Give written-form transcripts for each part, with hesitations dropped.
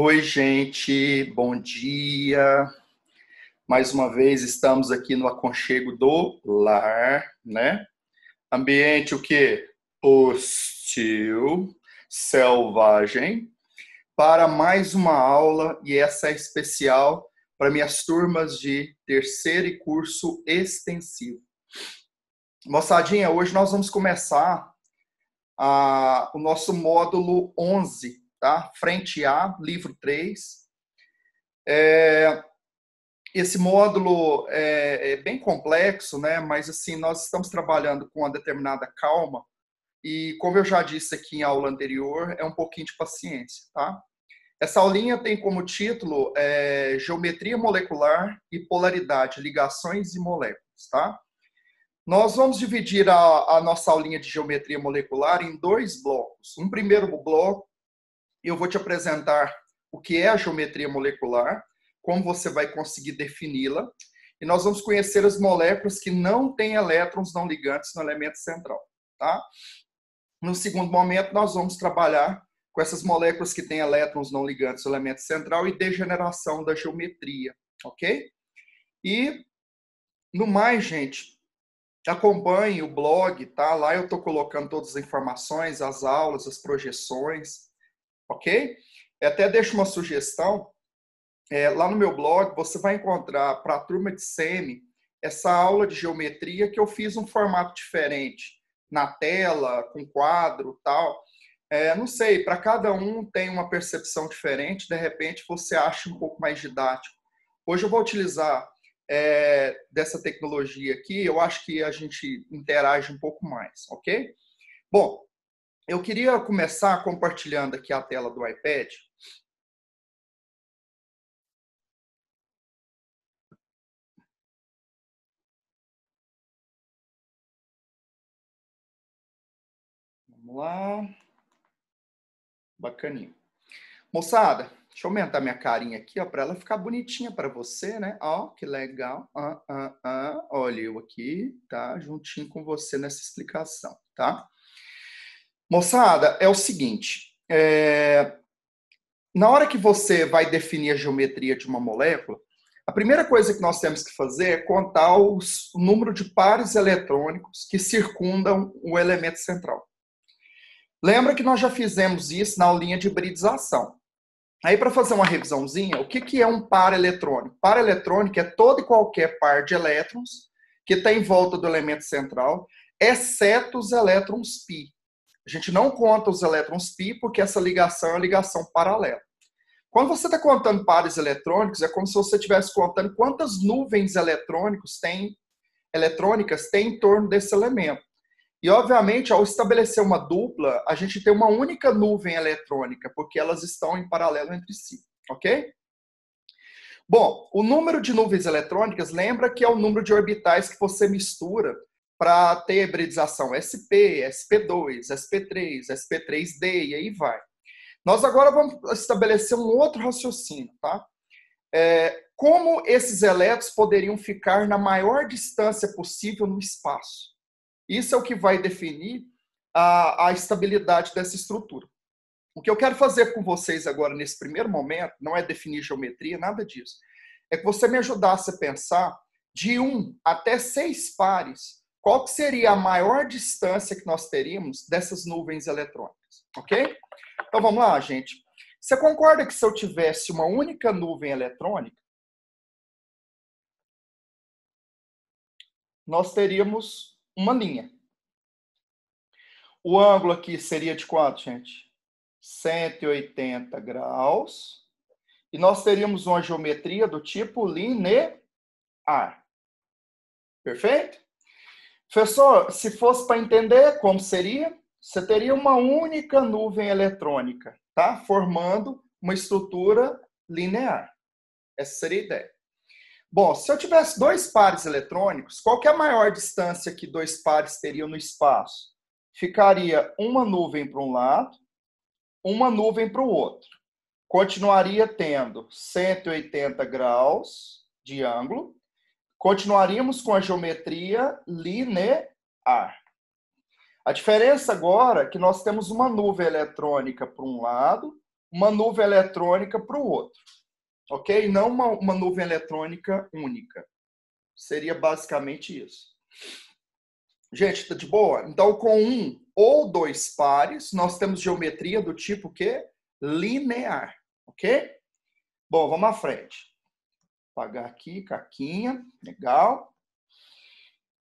Oi, gente, bom dia. Mais uma vez estamos aqui no aconchego do lar, né? Ambiente o quê? Hostil, selvagem, para mais uma aula, e essa é especial para minhas turmas de terceiro e curso extensivo. Moçadinha, hoje nós vamos começar o nosso módulo 11, tá? Frente A, livro 3. Esse módulo é bem complexo, né? Mas assim, nós estamos trabalhando com uma determinada calma e, como eu já disse aqui em aula anterior, é um pouquinho de paciência, tá? Essa aulinha tem como título Geometria Molecular e Polaridade, Ligações e Moléculas, tá? Nós vamos dividir a nossa aulinha de Geometria Molecular em dois blocos. Um primeiro bloco, eu vou te apresentar o que é a geometria molecular, como você vai conseguir defini-la, e nós vamos conhecer as moléculas que não têm elétrons não ligantes no elemento central, tá? No segundo momento, nós vamos trabalhar com essas moléculas que têm elétrons não ligantes no elemento central e degeneração da geometria, ok? E, no mais, gente, acompanhe o blog, tá? Lá eu estou colocando todas as informações, as aulas, as projeções, ok? Até deixo uma sugestão, lá no meu blog você vai encontrar para a turma de semi essa aula de geometria que eu fiz um formato diferente, na tela, com quadro, tal. Não sei, para cada um tem uma percepção diferente, de repente você acha um pouco mais didático. Hoje eu vou utilizar dessa tecnologia aqui, eu acho que a gente interage um pouco mais, ok? Bom, eu queria começar compartilhando aqui a tela do iPad. Vamos lá. Bacaninha. Moçada, deixa eu aumentar minha carinha aqui, ó, para ela ficar bonitinha para você, né? Ó, que legal. Olha eu aqui, tá? Juntinho com você nessa explicação, tá? Moçada, é o seguinte. Na hora que você vai definir a geometria de uma molécula, a primeira coisa que nós temos que fazer é contar o número de pares eletrônicos que circundam o elemento central. Lembra que nós já fizemos isso na aulinha de hibridização. Aí, para fazer uma revisãozinha, o que é um par eletrônico? Par eletrônico é todo e qualquer par de elétrons que está em volta do elemento central, exceto os elétrons π. A gente não conta os elétrons π porque essa ligação é uma ligação paralela. Quando você está contando pares eletrônicos, é como se você estivesse contando quantas nuvens eletrônicas tem em torno desse elemento. E, obviamente, ao estabelecer uma dupla, a gente tem uma única nuvem eletrônica, porque elas estão em paralelo entre si, ok? Bom, o número de nuvens eletrônicas, lembra que é o número de orbitais que você mistura para ter hibridização sp, sp2, sp3, sp3d, e aí vai. Nós agora vamos estabelecer um outro raciocínio, tá? Como esses elétrons poderiam ficar na maior distância possível no espaço? Isso é o que vai definir a estabilidade dessa estrutura. O que eu quero fazer com vocês agora, nesse primeiro momento, não é definir geometria, nada disso. É que você me ajudasse a pensar de 1 até 6 pares, qual que seria a maior distância que nós teríamos dessas nuvens eletrônicas, ok? Então vamos lá, gente. Você concorda que se eu tivesse uma única nuvem eletrônica, nós teríamos uma linha. O ângulo aqui seria de quanto, gente? 180 graus. E nós teríamos uma geometria do tipo linear. Perfeito? Professor, se fosse para entender como seria, você teria uma única nuvem eletrônica, tá? Formando uma estrutura linear. Essa seria a ideia. Bom, se eu tivesse 2 pares eletrônicos, qual que é a maior distância que 2 pares teriam no espaço? Ficaria uma nuvem para um lado, uma nuvem para o outro. Continuaria tendo 180 graus de ângulo. Continuaríamos com a geometria linear. A diferença agora é que nós temos uma nuvem eletrônica para um lado, uma nuvem eletrônica para o outro. Ok? Não uma nuvem eletrônica única. Seria basicamente isso. Gente, tá de boa? Então, com um ou dois pares, nós temos geometria do tipo quê? Linear. Ok? Bom, vamos à frente. Vou apagar aqui, caquinha. Legal.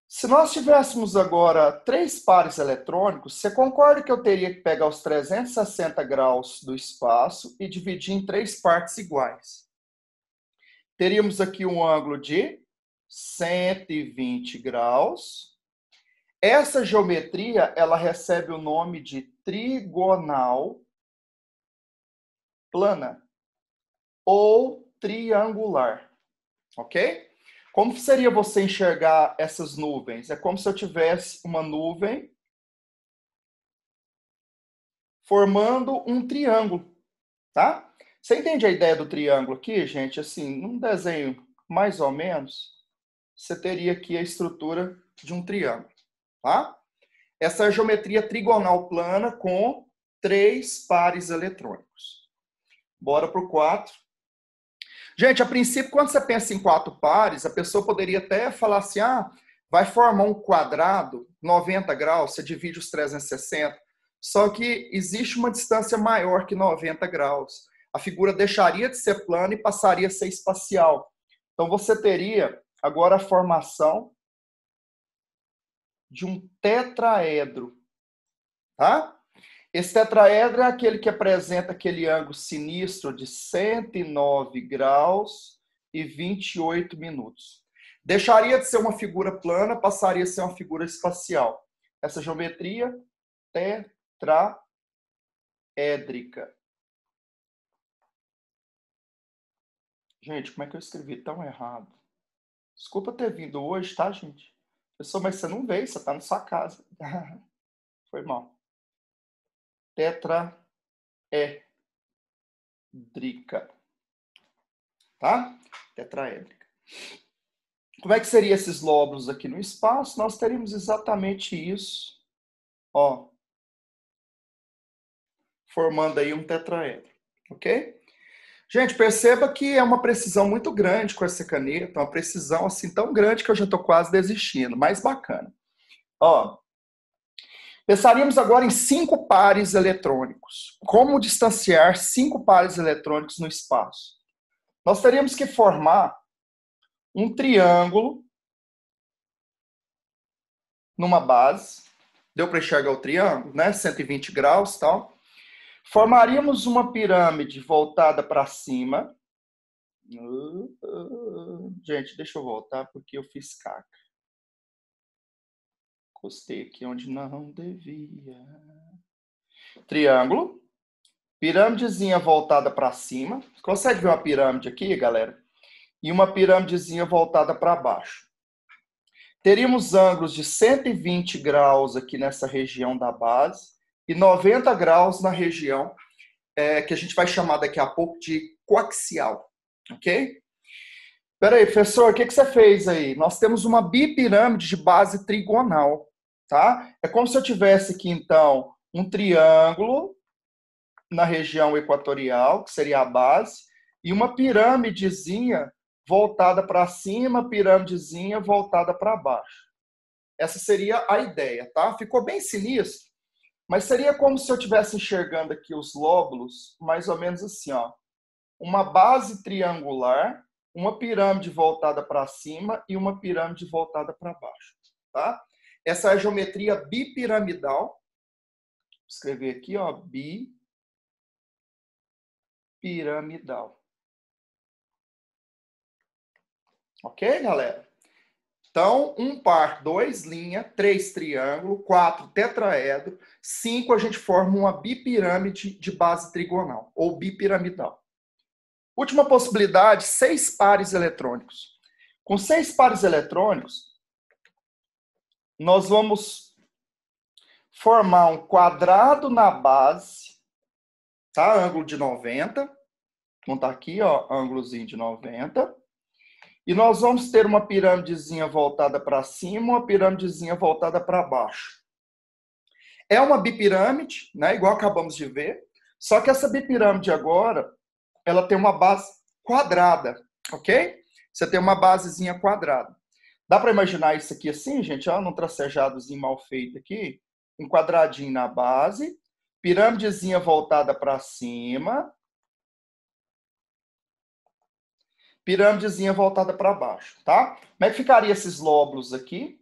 Se nós tivéssemos agora três pares eletrônicos, você concorda que eu teria que pegar os 360 graus do espaço e dividir em três partes iguais? Teríamos aqui um ângulo de 120 graus. Essa geometria, ela recebe o nome de trigonal plana ou triangular, ok? Como seria você enxergar essas nuvens? É como se eu tivesse uma nuvem formando um triângulo, tá? Você entende a ideia do triângulo aqui, gente? Assim, num desenho mais ou menos, você teria aqui a estrutura de um triângulo, tá? Essa é a geometria trigonal plana com três pares eletrônicos. Bora para o 4. Gente, a princípio, quando você pensa em quatro pares, a pessoa poderia até falar assim, vai formar um quadrado, 90 graus, você divide os 360, só que existe uma distância maior que 90 graus. A figura deixaria de ser plana e passaria a ser espacial. Então, você teria agora a formação de um tetraedro, tá? Esse tetraedro é aquele que apresenta aquele ângulo sinistro de 109 graus e 28 minutos. Deixaria de ser uma figura plana, passaria a ser uma figura espacial. Essa geometria tetraédrica. Gente, como é que eu escrevi tão errado? Desculpa ter vindo hoje, tá, gente? Pessoal, mas você não veio, você está na sua casa. Foi mal. Tetraédrica. Tá? Tetraédrica. Como é que seriam esses lóbulos aqui no espaço? Nós teríamos exatamente isso, ó, formando aí um tetraedro, ok? Gente, perceba que é uma precisão muito grande com essa caneta, uma precisão assim tão grande que eu já estou quase desistindo, mais bacana. Ó, pensaríamos agora em 5 pares eletrônicos. Como distanciar 5 pares eletrônicos no espaço? Nós teríamos que formar um triângulo numa base. Deu para enxergar o triângulo, né? 120 graus e tal. Formaríamos uma pirâmide voltada para cima. Gente, deixa eu voltar porque eu fiz caca. Encostei aqui onde não devia. Triângulo. Pirâmidezinha voltada para cima. Consegue ver uma pirâmide aqui, galera? E uma pirâmidezinha voltada para baixo. Teríamos ângulos de 120 graus aqui nessa região da base e 90 graus na região que a gente vai chamar daqui a pouco de coaxial, ok? Peraí, professor, o que você fez aí? Nós temos uma bipirâmide de base trigonal, tá? É como se eu tivesse aqui, então, um triângulo na região equatorial, que seria a base, e uma pirâmidezinha voltada para cima, pirâmidezinha voltada para baixo. Essa seria a ideia, tá? Ficou bem sinistro, mas seria como se eu estivesse enxergando aqui os lóbulos, mais ou menos assim, ó. Uma base triangular, uma pirâmide voltada para cima e uma pirâmide voltada para baixo, tá? Essa é a geometria bipiramidal. Vou escrever aqui, ó, bipiramidal. Ok, galera? Então, 1 par, 2 linha, 3 triângulo, 4 tetraedro, 5 a gente forma uma bipirâmide de base trigonal, ou bipiramidal. Última possibilidade, 6 pares eletrônicos. Com 6 pares eletrônicos, nós vamos formar um quadrado na base, tá? Ângulo de 90. Vamos estar aqui, ó, ângulozinho de 90. E nós vamos ter uma pirâmidezinha voltada para cima, uma pirâmidezinha voltada para baixo. É uma bipirâmide, né? Igual acabamos de ver. Só que essa bipirâmide agora, ela tem uma base quadrada, ok? Você tem uma basezinha quadrada. Dá para imaginar isso aqui assim, gente? Ó, num tracejadozinho mal feito aqui. Um quadradinho na base, pirâmidezinha voltada para cima, pirâmidezinha voltada para baixo, tá? Como é que ficaria esses lóbulos aqui?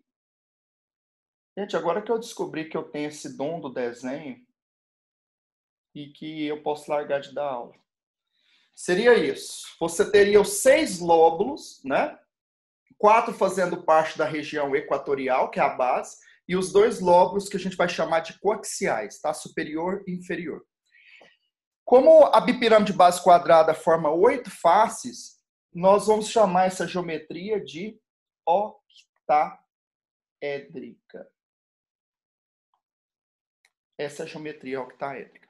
Gente, agora que eu descobri que eu tenho esse dom do desenho e que eu posso largar de dar aula. Seria isso. Você teria os 6 lóbulos, né? 4 fazendo parte da região equatorial, que é a base, e os 2 lóbulos que a gente vai chamar de coaxiais, tá? Superior e inferior. Como a bipirâmide base quadrada forma 8 faces, nós vamos chamar essa geometria de octaédrica. Essa é a geometria octaédrica.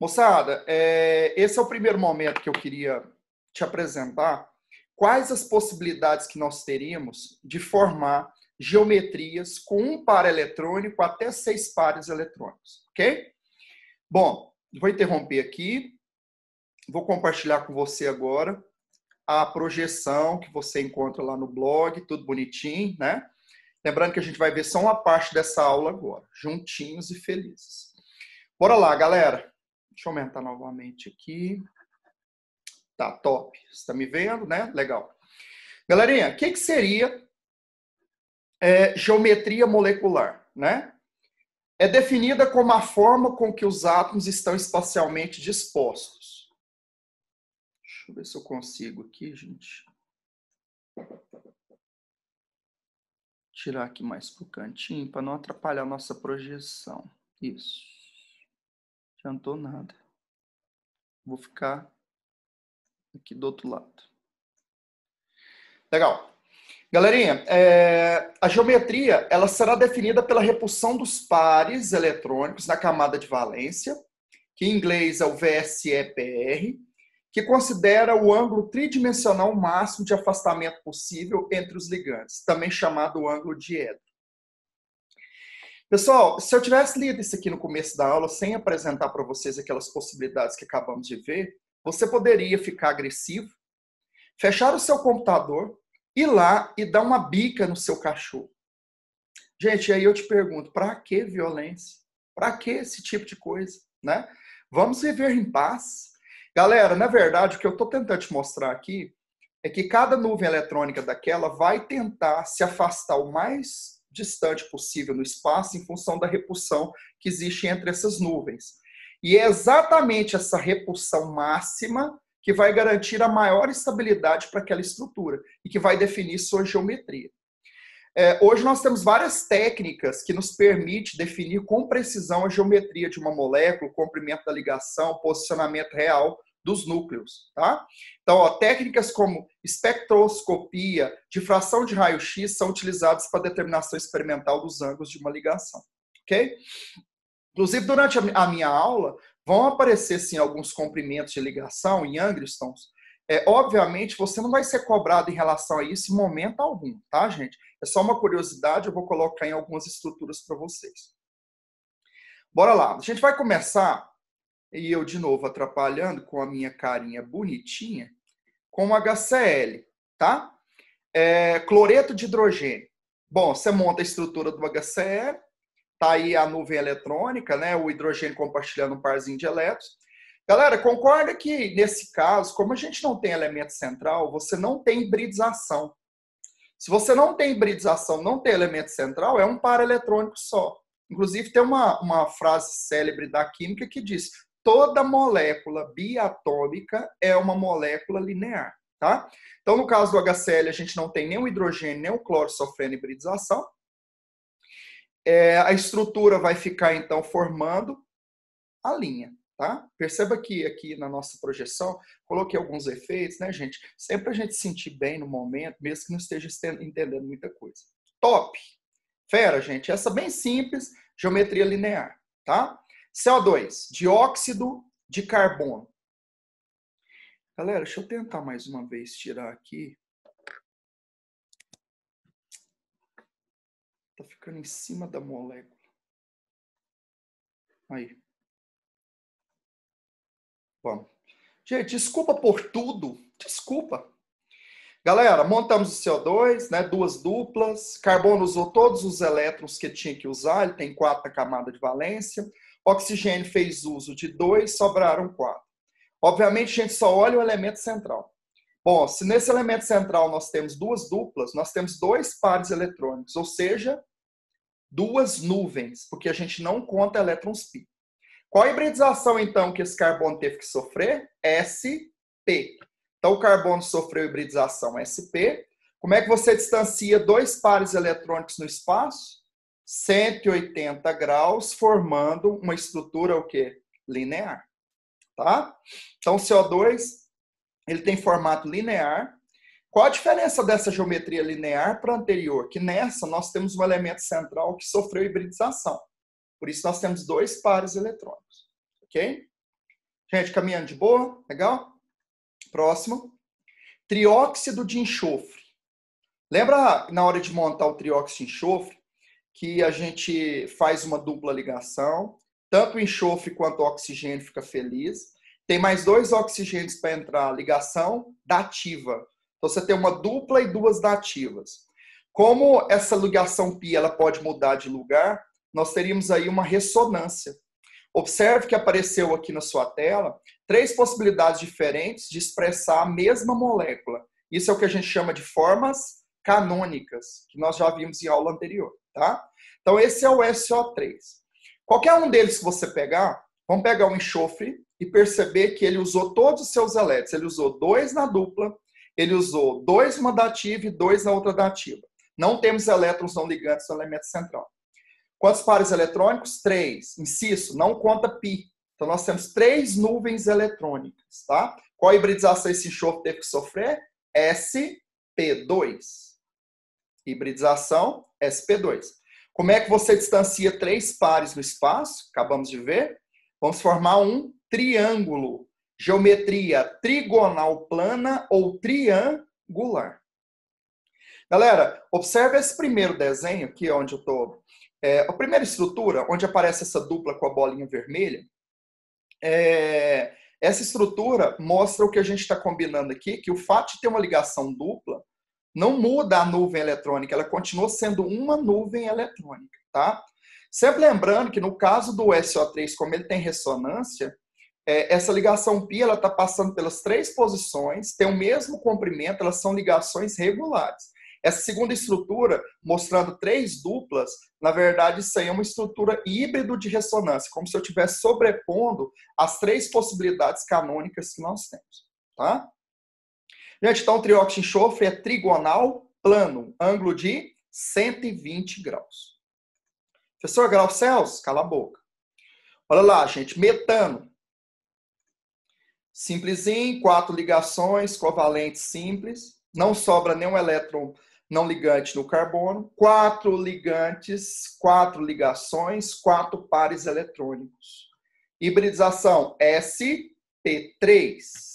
Moçada, esse é o primeiro momento que eu queria te apresentar quais as possibilidades que nós teríamos de formar geometrias com um par eletrônico até 6 pares eletrônicos, ok? Bom, vou interromper aqui, vou compartilhar com você agora a projeção que você encontra lá no blog, tudo bonitinho, né? Lembrando que a gente vai ver só uma parte dessa aula agora, juntinhos e felizes. Bora lá, galera. Deixa eu aumentar novamente aqui. Tá, top. Você está me vendo, né? Legal. Galerinha, o que seria geometria molecular, né? É definida como a forma com que os átomos estão espacialmente dispostos. Deixa eu ver se eu consigo aqui, gente. Tirar aqui mais para o cantinho para não atrapalhar a nossa projeção. Isso. Não adiantou nada. Vou ficar aqui do outro lado. Legal. Galerinha, a geometria ela será definida pela repulsão dos pares eletrônicos na camada de valência, que em inglês é o VSEPR, que considera o ângulo tridimensional máximo de afastamento possível entre os ligandes, também chamado ângulo diedro. Pessoal, se eu tivesse lido isso aqui no começo da aula, sem apresentar para vocês aquelas possibilidades que acabamos de ver, você poderia ficar agressivo, fechar o seu computador, ir lá e dar uma bica no seu cachorro. Gente, aí eu te pergunto, para que violência? Para que esse tipo de coisa, né? Vamos viver em paz. Galera, na verdade, o que eu estou tentando te mostrar aqui é que cada nuvem eletrônica daquela vai tentar se afastar o mais distante possível no espaço em função da repulsão que existe entre essas nuvens. E é exatamente essa repulsão máxima que vai garantir a maior estabilidade para aquela estrutura e que vai definir sua geometria. Hoje nós temos várias técnicas que nos permitem definir com precisão a geometria de uma molécula, o comprimento da ligação, o posicionamento real dos núcleos, tá? Então, ó, técnicas como espectroscopia, difração de raio-x são utilizadas para determinação experimental dos ângulos de uma ligação, ok? Inclusive, durante a minha aula, vão aparecer, sim, alguns comprimentos de ligação em angstroms. Obviamente, você não vai ser cobrado em relação a isso em momento algum, tá, gente? É só uma curiosidade, eu vou colocar em algumas estruturas para vocês. Bora lá. A gente vai começar, e eu de novo atrapalhando com a minha carinha bonitinha, com o HCl, tá? Cloreto de hidrogênio. Bom, você monta a estrutura do HCl, tá aí a nuvem eletrônica, né? O hidrogênio compartilhando um parzinho de elétrons. Galera, concorda que nesse caso, como a gente não tem elemento central, você não tem hibridização. Se você não tem hibridização, não tem elemento central, é um par eletrônico só. Inclusive, tem uma frase célebre da química que diz: toda molécula biatômica é uma molécula linear. Tá? Então, no caso do HCl, a gente não tem nem o hidrogênio, nem o cloro sofrendo hibridização. A estrutura vai ficar, então, formando a linha. Tá? Perceba que aqui na nossa projeção, coloquei alguns efeitos, né, gente? Sempre a gente se sentir bem no momento, mesmo que não esteja entendendo muita coisa. Top! Fera, gente. Essa bem simples, geometria linear, tá? CO2, dióxido de carbono. Galera, deixa eu tentar mais uma vez tirar aqui. Tá ficando em cima da molécula. Aí. Vamos. Gente, desculpa por tudo. Desculpa. Galera, montamos o CO2, né, duas duplas. Carbono usou todos os elétrons que tinha que usar, ele tem 4 na camada de valência. Oxigênio fez uso de 2, sobraram 4. Obviamente, a gente só olha o elemento central. Bom, se nesse elemento central nós temos duas duplas, nós temos 2 pares eletrônicos, ou seja, 2 nuvens, porque a gente não conta elétrons π. Qual a hibridização, então, que esse carbono teve que sofrer? sp. Então, o carbono sofreu hibridização sp. Como é que você distancia 2 pares eletrônicos no espaço? 180 graus, formando uma estrutura o quê? Linear. Tá? Então, o CO2 ele tem formato linear. Qual a diferença dessa geometria linear para a anterior? Que nessa nós temos um elemento central que sofreu hibridização. Por isso, nós temos 2 pares eletrônicos. Ok? Gente, caminhando de boa? Legal? Próximo. Trióxido de enxofre. Lembra na hora de montar o trióxido de enxofre que a gente faz uma dupla ligação, tanto o enxofre quanto o oxigênio fica feliz. Tem mais 2 oxigênios para entrar, ligação dativa. Então você tem uma dupla e 2 dativas. Como essa ligação π ela pode mudar de lugar, nós teríamos aí uma ressonância. Observe que apareceu aqui na sua tela 3 possibilidades diferentes de expressar a mesma molécula. Isso é o que a gente chama de formas canônicas, que nós já vimos em aula anterior. Tá? Então, esse é o SO3. Qualquer um deles que você pegar, vamos pegar o enxofre e perceber que ele usou todos os seus elétrons. Ele usou 2 na dupla, ele usou 2 numa dativa e 2 na outra dativa. Não temos elétrons não ligantes no elemento central. Quantos pares eletrônicos? 3. Inciso, não conta π. Então, nós temos 3 nuvens eletrônicas. Tá? Qual a hibridização esse enxofre teve que sofrer? sp2. Hibridização, sp2. Como é que você distancia 3 pares no espaço? Acabamos de ver. Vamos formar um triângulo. Geometria trigonal plana ou triangular. Galera, observe esse primeiro desenho aqui, onde eu estou. A primeira estrutura, onde aparece essa dupla com a bolinha vermelha. Essa estrutura mostra o que a gente está combinando aqui, que o fato de ter uma ligação dupla não muda a nuvem eletrônica, ela continua sendo uma nuvem eletrônica, tá? Sempre lembrando que no caso do SO3, como ele tem ressonância, essa ligação π ela está passando pelas 3 posições, tem o mesmo comprimento, elas são ligações regulares. Essa segunda estrutura, mostrando 3 duplas, na verdade isso aí é uma estrutura híbrido de ressonância, como se eu estivesse sobrepondo as 3 possibilidades canônicas que nós temos, tá? Gente, então o trióxido de enxofre é trigonal plano, ângulo de 120 graus. Professor Grau-Celsius, cala a boca. Olha lá, gente, metano. Simplesinho, 4 ligações covalentes simples. Não sobra nenhum elétron não ligante no carbono. 4 ligantes, 4 ligações, 4 pares eletrônicos. Hibridização sp3.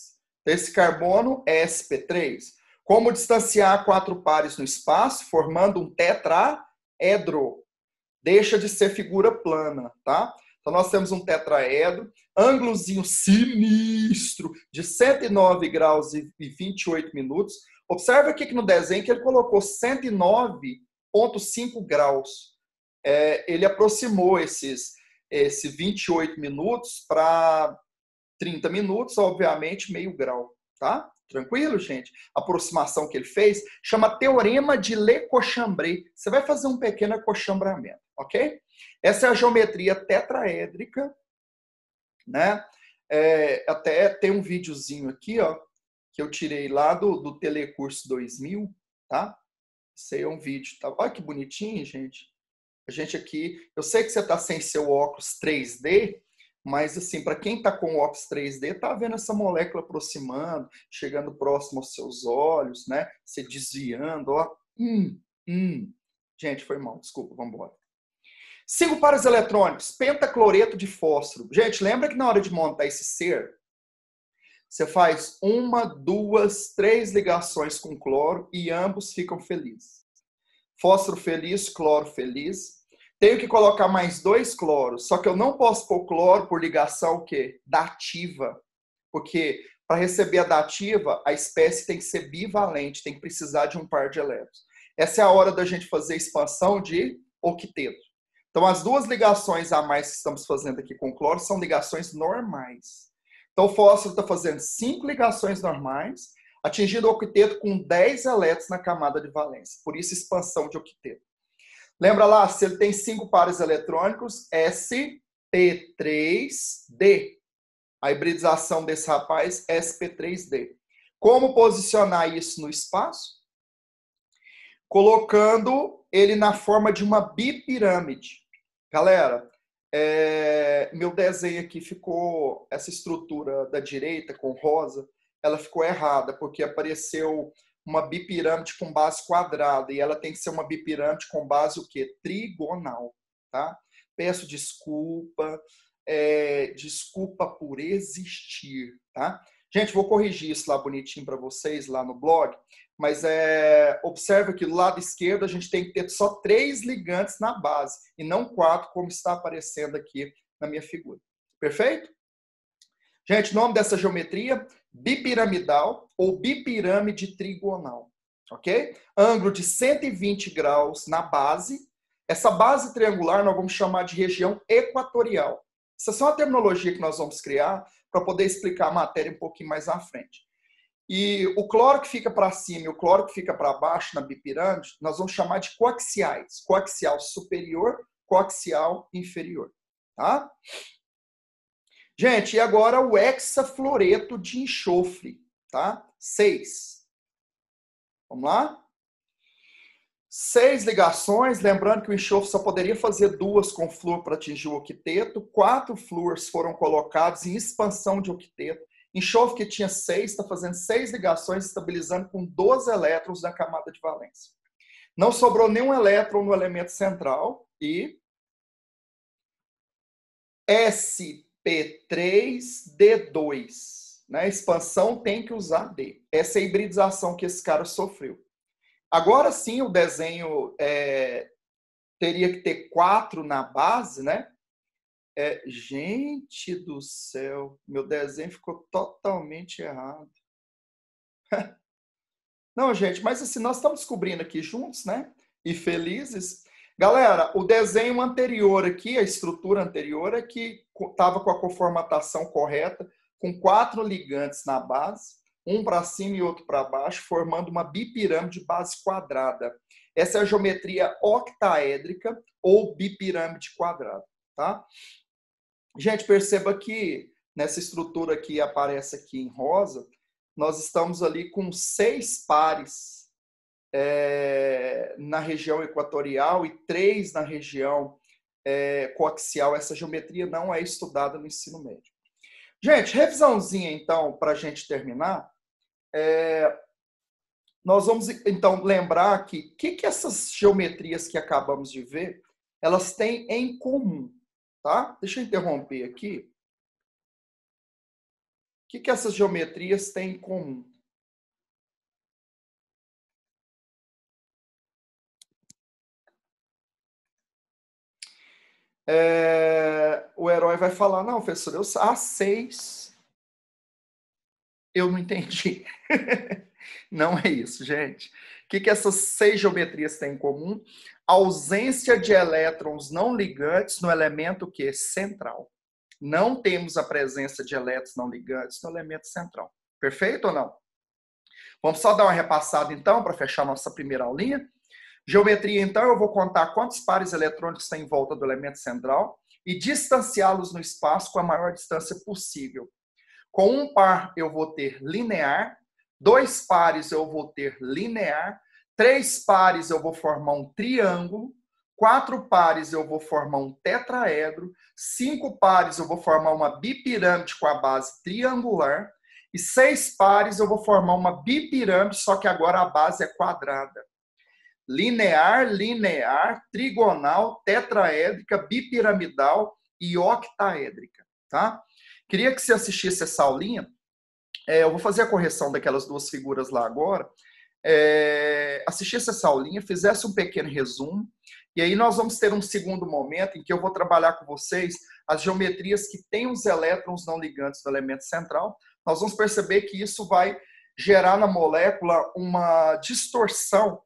Esse carbono é sp3. Como distanciar 4 pares no espaço, formando um tetraedro? Deixa de ser figura plana, tá? Então, nós temos um tetraedro, ângulozinho sinistro, de 109 graus e 28 minutos. Observe aqui que no desenho que ele colocou 109,5 graus. Ele aproximou esses 28 minutos para 30 minutos, obviamente, meio grau, tá? Tranquilo, gente? A aproximação que ele fez chama Teorema de Le-Cochambre. Você vai fazer um pequeno acochambramento, ok? Essa é a geometria tetraédrica, né? Até tem um videozinho aqui, ó, que eu tirei lá do Telecurso 2000, tá? Esse aí é um vídeo, tá? Olha que bonitinho, gente. A gente aqui, eu sei que você tá sem seu óculos 3D, mas, assim, para quem está com o óculos 3D, está vendo essa molécula aproximando, chegando próximo aos seus olhos, né? Se desviando, ó. Gente, foi mal, desculpa, vamos embora. 5 pares eletrônicos, pentacloreto de fósforo. Gente, lembra que na hora de montar esse ser, você faz 1, 2, 3 ligações com cloro e ambos ficam felizes. Fósforo feliz, cloro feliz. Tenho que colocar mais 2 cloros, só que eu não posso pôr cloro por ligação o quê? Dativa. Porque para receber a dativa, a espécie tem que ser bivalente, tem que precisar de um par de elétrons. Essa é a hora da gente fazer expansão de octeto. Então, as duas ligações a mais que estamos fazendo aqui com o cloro são ligações normais. Então, o fósforo está fazendo 5 ligações normais, atingindo o octeto com 10 elétrons na camada de valência. Por isso, expansão de octeto. Lembra lá, se ele tem 5 pares eletrônicos, sp3d. A hibridização desse rapaz, sp3d. Como posicionar isso no espaço? Colocando ele na forma de uma bipirâmide. Galera, meu desenho aqui ficou, essa estrutura da direita com rosa, ela ficou errada, porque apareceu uma bipirâmide com base quadrada, e ela tem que ser uma bipirâmide com base o quê? Trigonal, tá? Peço desculpa, desculpa por existir, tá? Gente, vou corrigir isso lá bonitinho para vocês, lá no blog, mas observe que do lado esquerdo a gente tem que ter só 3 ligantes na base, e não 4, como está aparecendo aqui na minha figura. Perfeito? Gente, o nome dessa geometria, bipiramidal ou bipirâmide trigonal, ok? Ângulo de 120 graus na base. Essa base triangular nós vamos chamar de região equatorial. Essa é só uma terminologia que nós vamos criar para poder explicar a matéria um pouquinho mais à frente. E o cloro que fica para cima e o cloro que fica para baixo na bipirâmide, nós vamos chamar de coaxiais. Coaxial superior, coaxial inferior, tá? Gente, e agora o hexafluoreto de enxofre, tá? 6. Vamos lá? 6 ligações, lembrando que o enxofre só poderia fazer 2 com flúor para atingir o octeto, 4 flúores foram colocados em expansão de octeto. Enxofre que tinha 6, está fazendo 6 ligações, estabilizando com 12 elétrons na camada de valência. Não sobrou nenhum elétron no elemento central e sp3d2. Né? Expansão tem que usar D. Essa é a hibridização que esse cara sofreu. Agora sim, o desenho teria que ter 4 na base, né? Gente do céu, meu desenho ficou totalmente errado. Não, gente, mas assim, nós estamos descobrindo aqui juntos, né? E felizes. Galera, o desenho anterior aqui, a estrutura anterior, é que estava com a conformatação correta, com 4 ligantes na base, um para cima e outro para baixo, formando uma bipirâmide de base quadrada. Essa é a geometria octaédrica ou bipirâmide quadrada, tá? Gente, perceba que nessa estrutura que aparece aqui em rosa, nós estamos ali com 6 pares na região equatorial e 3 na região coaxial. Essa geometria não é estudada no ensino médio. Gente, revisãozinha então, para a gente terminar. Nós vamos então lembrar que o que essas geometrias que acabamos de ver, elas têm em comum. Tá? Deixa eu interromper aqui. O que essas geometrias têm em comum? O herói vai falar, não, professor, eu A6. Eu não entendi. Não é isso, gente. O que essas 6 geometrias têm em comum? Ausência de elétrons não ligantes no elemento que? Central. Não temos a presença de elétrons não ligantes no elemento central. Perfeito ou não? Vamos só dar uma repassada, então, para fechar nossa primeira aulinha. Geometria, então, eu vou contar quantos pares eletrônicos tem em volta do elemento central e distanciá-los no espaço com a maior distância possível. Com um par, eu vou ter linear. 2 pares, eu vou ter linear. 3 pares, eu vou formar um triângulo. 4 pares, eu vou formar um tetraedro. 5 pares, eu vou formar uma bipirâmide com a base triangular. E 6 pares, eu vou formar uma bipirâmide, só que agora a base é quadrada. Linear, linear, trigonal, tetraédrica, bipiramidal e octaédrica, tá? Queria que você assistisse essa aulinha. Eu vou fazer a correção daquelas 2 figuras lá agora. Assistisse essa aulinha, fizesse um pequeno resumo, e aí nós vamos ter um segundo momento em que eu vou trabalhar com vocês as geometrias que têm os elétrons não ligantes do elemento central, nós vamos perceber que isso vai gerar na molécula uma distorção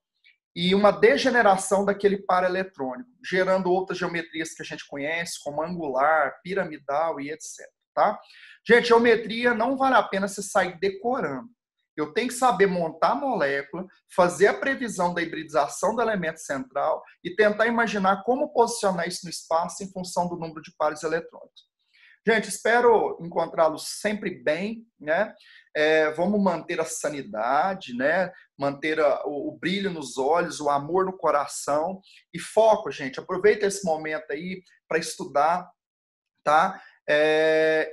e uma degeneração daquele par eletrônico, gerando outras geometrias que a gente conhece, como angular, piramidal e etc. Tá? Gente, geometria não vale a pena você sair decorando. Eu tenho que saber montar a molécula, fazer a previsão da hibridização do elemento central e tentar imaginar como posicionar isso no espaço em função do número de pares eletrônicos. Gente, espero encontrá-los sempre bem, né? Vamos manter a sanidade, né? Manter o brilho nos olhos, o amor no coração e foco, gente. Aproveita esse momento aí para estudar, tá?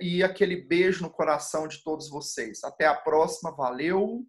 E aquele beijo no coração de todos vocês. Até a próxima, valeu!